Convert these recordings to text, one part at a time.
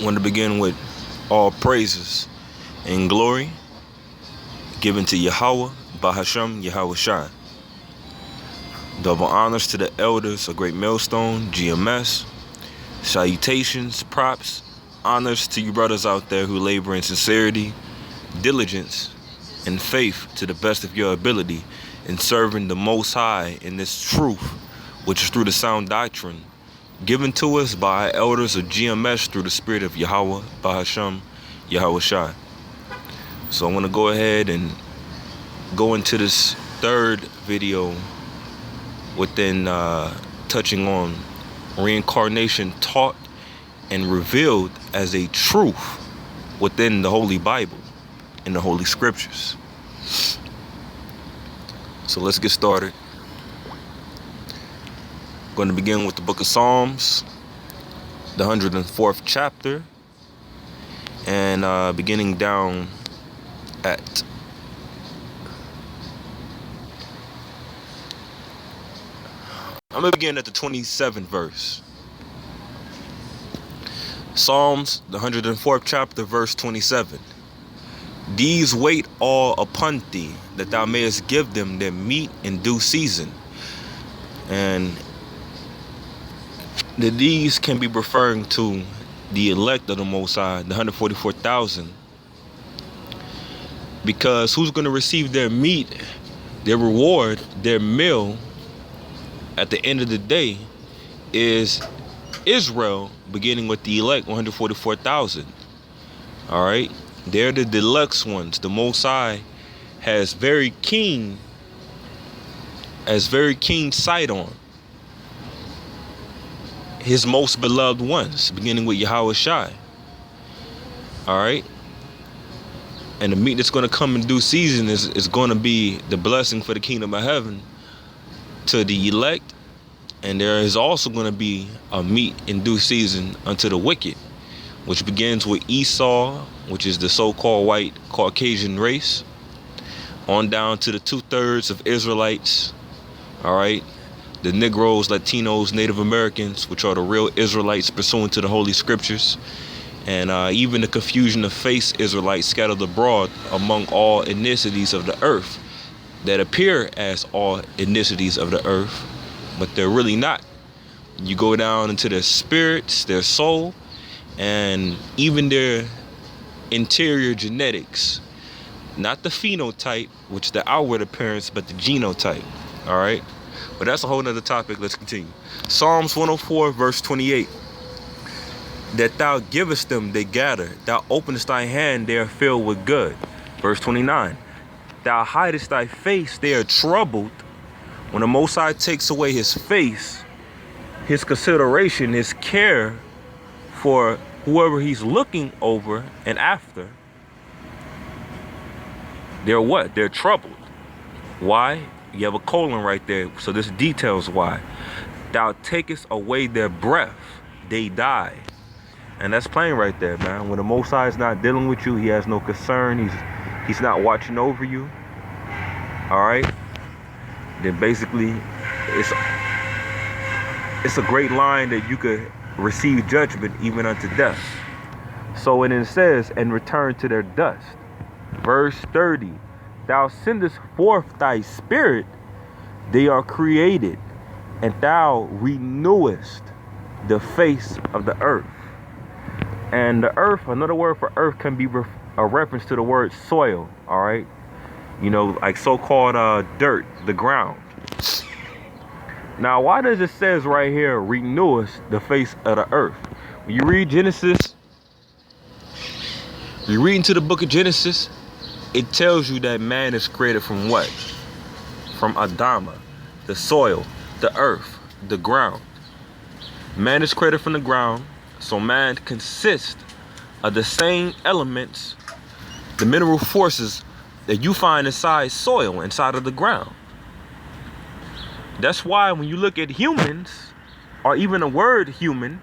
I want to begin with all praises and glory given to Yahweh, Bahasham, Yahweh Shai. Double honors to the elders of Great Millstone, GMS. Salutations, props, honors to you brothers out there who labor in sincerity, diligence, and faith to the best of your ability in serving the Most High in this truth, which is through the sound doctrine given to us by our elders of GMS through the spirit of Yahweh, Bahasham, Yahweh Shai. So I want to go ahead and go into this third video within touching on reincarnation taught and revealed as a truth within the Holy Bible and the Holy Scriptures. So let's get started. I'm going to begin with the book of Psalms, the 104th chapter, and beginning down at I'm going to begin at the 27th verse. Psalms, the 104th chapter, verse 27. These wait all upon thee, that thou mayest give them their meat in due season. And these can be referring to the elect of the Most High, the 144,000. Because who's going to receive their meat, their reward, their meal at the end of the day is Israel, beginning with the elect, 144,000. All right, they're the deluxe ones. The Most High has very keen sight on his most beloved ones, beginning with Yahweh Shai. All right, and the meat that's going to come in due season is going to be the blessing for the kingdom of heaven to the elect. And there is also going to be a meat in due season unto the wicked, which begins with Esau, which is the so-called white Caucasian race, on down to the 2/3 of Israelites. All right, the Negroes, Latinos, Native Americans, which are the real Israelites pursuant to the Holy Scriptures, and even the confusion of face Israelites scattered abroad among all ethnicities of the earth that appear as all ethnicities of the earth, but they're really not. You go down into their spirits, their soul, and even their interior genetics. Not the phenotype, which is the outward appearance, but the genotype. All right? But that's a whole nother topic. Let's continue. Psalms 104, verse 28. That thou givest them, they gather. Thou openest thy hand, they are filled with good. Verse 29. Thou hidest thy face, they are troubled. When the Most High takes away his face, his consideration, his care for whoever he's looking over and after, they're what? They're troubled. Why? You have a colon right there, so this details why. Thou takest away their breath, they die. And that's plain right there, man. When the Most High is not dealing with you, he has no concern. He's not watching over you. All right? Then basically it's a great line that you could receive judgment even unto death. So when it says, and return to their dust. Verse 30, thou sendest forth thy spirit, they are created, and thou renewest the face of the earth. And the earth, another word for earth can be a reference to the word soil, all right? You know, like so-called dirt, the ground. Now, why does it says right here, renewest the face of the earth? When you read Genesis, you read into the book of Genesis, it tells you that man is created from what? From Adama, the soil, the earth, the ground. Man is created from the ground, so man consists of the same elements, the mineral forces that you find inside soil, inside of the ground. That's why when you look at humans, or even the word human,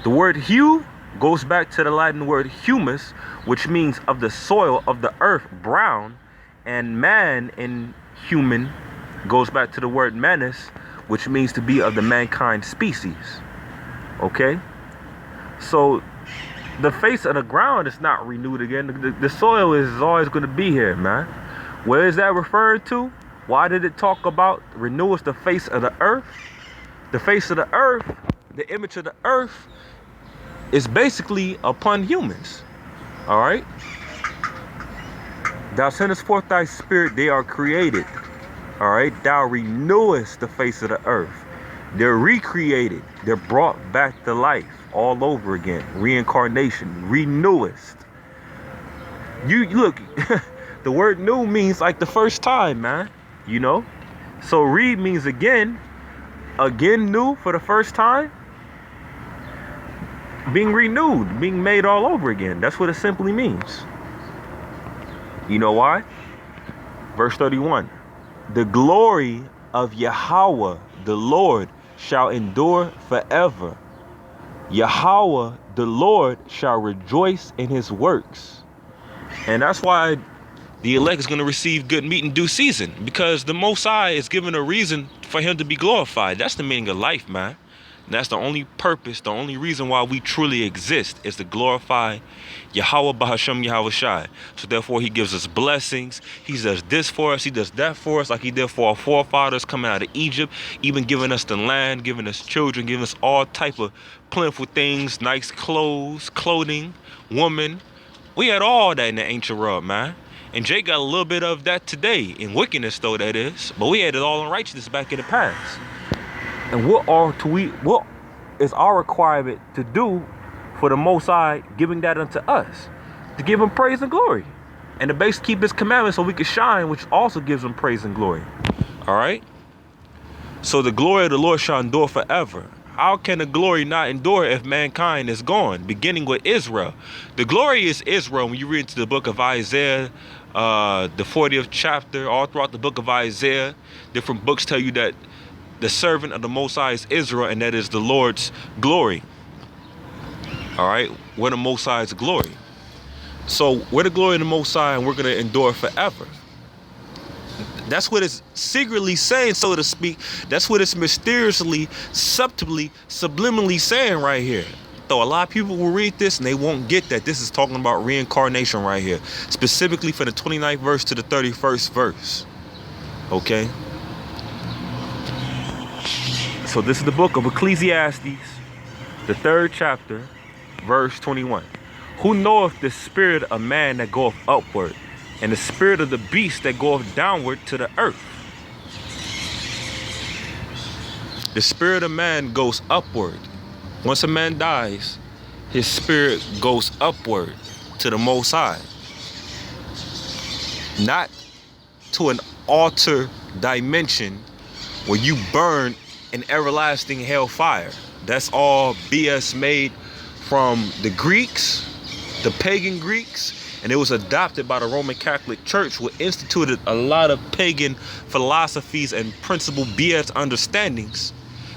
the word hue goes back to the Latin word humus, which means of the soil of the earth, brown, and man in human goes back to the word manus, which means to be of the mankind species. Okay? So The face of the ground is not renewed again. The soil is always going to be here, man. Where is that referred to? Why did it talk about renews the face of the earth? The face of the earth, the image of the earth, is basically upon humans. All right? Thou sendest forth thy spirit, they are created. All right? Thou renewest the face of the earth. They're recreated. They're brought back to life all over again. Reincarnation. Renewest. You look, the word new means like the first time, man. You know? So read means again. Again new for the first time. Being renewed. Being made all over again. That's what it simply means. You know why? Verse 31. The glory of Yahweh, the Lord, shall endure forever. Yahweh, the Lord, shall rejoice in his works. And that's why the elect is going to receive good meat in due season, because the Most High is given a reason for him to be glorified. That's the meaning of life, man. And that's the only purpose, the only reason why we truly exist is to glorify Yahweh Bahashem Yahweh Shai. So therefore he gives us blessings. He does this for us. He does that for us, like he did for our forefathers coming out of Egypt, even giving us the land, giving us children, giving us all type of plentiful things, nice clothes, clothing, woman. We had all that in the ancient world, man. And Jay got a little bit of that today, in wickedness though, that is. But we had it all in righteousness back in the past. And what is our requirement to do for the Most High giving that unto us? To give him praise and glory. And to basically keep his commandments so we can shine, which also gives him praise and glory. All right? So the glory of the Lord shall endure forever. How can the glory not endure if mankind is gone? Beginning with Israel. The glory is Israel. When you read into the book of Isaiah, the 40th chapter, all throughout the book of Isaiah, different books tell you that the servant of the Most High is Israel, and that is the Lord's glory. All right, we're the Most High's glory. So we're the glory of the Most High, and we're going to endure forever. That's what it's secretly saying, so to speak. That's what it's mysteriously, subtly, subliminally saying right here. Though a lot of people will read this and they won't get that this is talking about reincarnation right here, specifically for the 29th verse to the 31st verse. Okay? So this is the book of Ecclesiastes, the 3rd chapter, verse 21. Who knoweth the spirit of man that goeth upward, and the spirit of the beast that goeth downward to the earth? The spirit of man goes upward. Once a man dies, his spirit goes upward to the Most High. Not to an altar dimension where you burn in everlasting hellfire. That's all BS made from the Greeks, the pagan Greeks, and it was adopted by the Roman Catholic Church, who instituted a lot of pagan philosophies and principle BS understandings.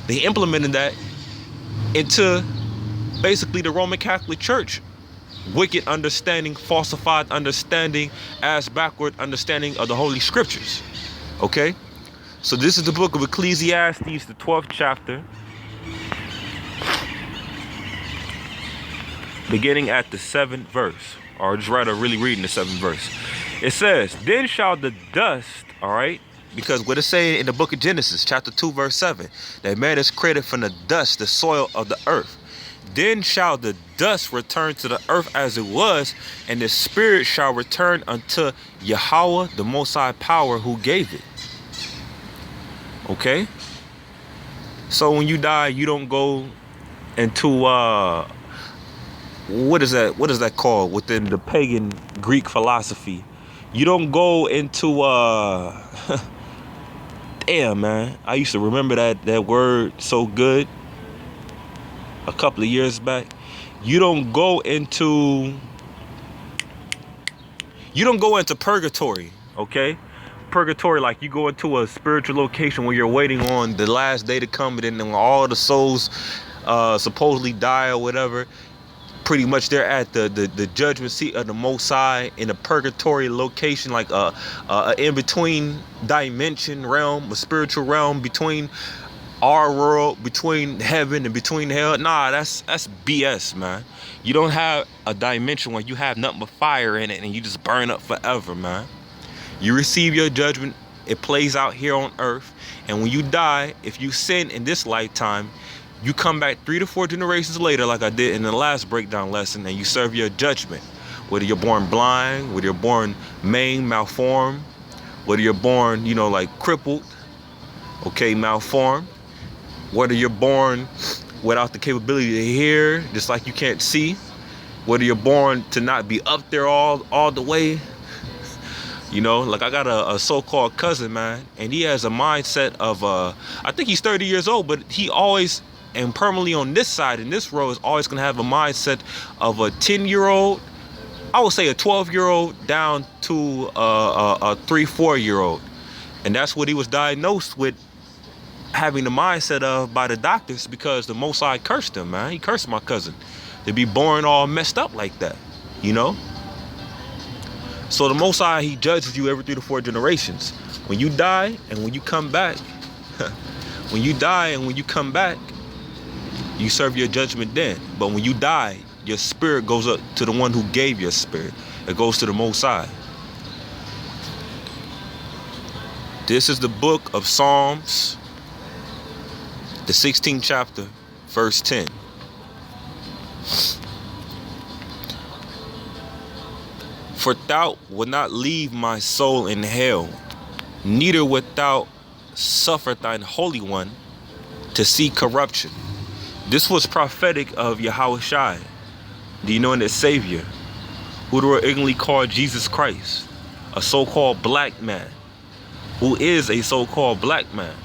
They implemented that into basically the Roman Catholic Church. Wicked understanding, falsified understanding, ass backward understanding of the Holy Scriptures. Okay? So this is the book of Ecclesiastes, the 12th chapter, beginning at the 7th verse, or just rather really reading the 7th verse. It says, then shall the dust, all right, because what it's saying in the book of Genesis, chapter 2, verse 7, that man is created from the dust, the soil of the earth. Then shall the dust return to the earth as it was, and the spirit shall return unto Yahweh, the Most High power, who gave it. Okay? So when you die, you don't go into what is that called within the pagan Greek philosophy? You don't go into damn, man, I used to remember that word so good a couple of years back. You don't go into purgatory, okay? Purgatory, like you go into a spiritual location where you're waiting on the last day to come, and then all the souls supposedly die or whatever. Pretty much they're at the judgment seat of the Most High in a purgatory location, like a in-between dimension realm, a spiritual realm between our world between heaven and between hell. Nah, that's BS, man. You don't have a dimension where you have nothing but fire in it and you just burn up forever, man. You receive your judgment. It plays out here on earth. And when you die, if you sin in this lifetime, you come back 3 to 4 generations later, like I did in the last breakdown lesson, and you serve your judgment. Whether you're born blind, whether you're born maimed, malformed, whether you're born, like crippled, okay, malformed, whether you're born without the capability to hear, just like you can't see, whether you're born to not be up there all the way. Like I got a so-called cousin, man, and he has a mindset of, I think he's 30 years old, but he always, and permanently on this side, in this row, is always going to have a mindset of a 10-year-old, I would say a 12-year-old down to a 3-4-year-old. And that's what he was diagnosed with, having the mindset of by the doctors, because the Most High cursed him, man. He cursed my cousin to be born all messed up like that, So the Most High, he judges you every 3 to 4 generations. When you die and when you come back, when you die and when you come back, you serve your judgment then. But when you die, your spirit goes up to the one who gave your spirit. It goes to the Most High. This is the book of Psalms, the 16th chapter, verse 10. For thou wilt not leave my soul in hell, neither wilt thou suffer thine Holy One to see corruption. This was prophetic of Yahushua, the anointed Savior, who were ignorantly called Jesus Christ, a so-called black man, who is a so-called black man.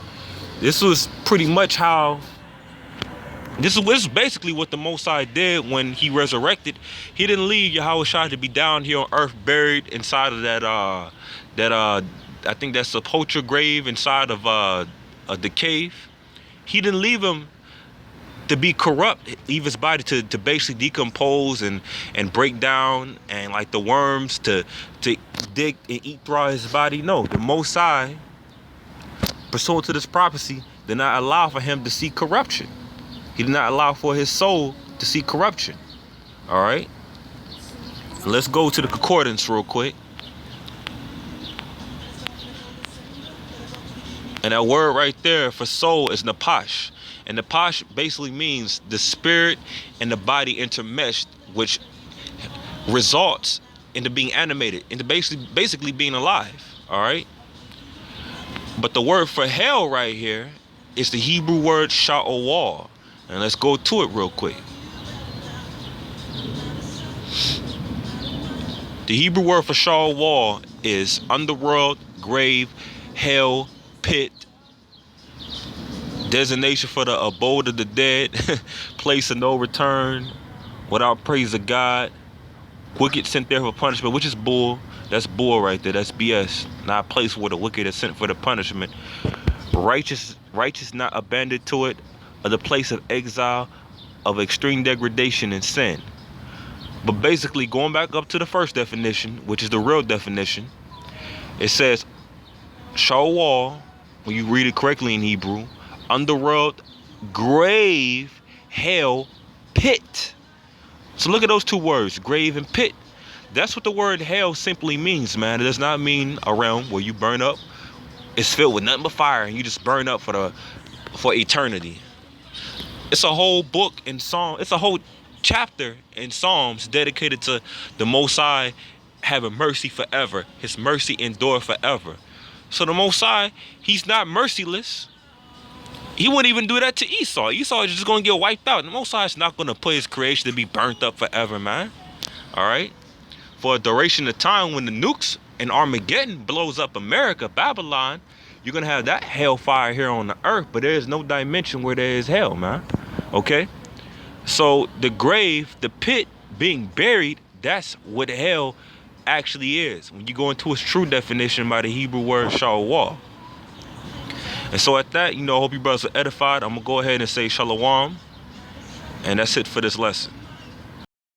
This was pretty much how, this is basically what the Most High did when he resurrected. He didn't leave Yahushua to be down here on earth, buried inside of that I think that's a sepulchre grave inside of the cave. He didn't leave him to be corrupt, leave his body to basically decompose and break down, and like the worms to dig and eat throughout his body. No, the Most High, pursuant to this prophecy, did not allow for him to see corruption. He did not allow for his soul to see corruption. All right. Let's go to the concordance real quick. And that word right there for soul is napash. And napash basically means the spirit and the body intermeshed, which results into being animated, into basically being alive. All right. But the word for hell right here is the Hebrew word sha'awal. And let's go to it real quick. The Hebrew word for sha'awal is underworld, grave, hell, pit, designation for the abode of the dead, place of no return, without praise of God, wicked sent there for punishment, which is bull. That's bull right there. That's BS. Not a place where the wicked is sent for the punishment. Righteous not abandoned to it, or the place of exile, of extreme degradation and sin. But basically, going back up to the first definition, which is the real definition, it says sha'awal, when you read it correctly in Hebrew, underworld, grave, hell, pit. So look at those two words, grave and pit. That's what the word hell simply means, man. It does not mean a realm where you burn up. It's filled with nothing but fire and you just burn up for eternity. It's a whole book in Psalms. It's a whole chapter in Psalms dedicated to the Most High having mercy forever. His mercy endure forever. So the Most High, he's not merciless. He wouldn't even do that to Esau. Esau is just going to get wiped out. The Most High is not going to put his creation to be burnt up forever, man. All right? For a duration of time, when the nukes and Armageddon blows up America, Babylon, you're going to have that hellfire here on the earth, but there is no dimension where there is hell, man. Okay? So the grave, the pit, being buried, that's what hell actually is. When you go into its true definition by the Hebrew word sha'awal. And so at that, I hope you brothers are edified. I'm going to go ahead and say shalom. And that's it for this lesson.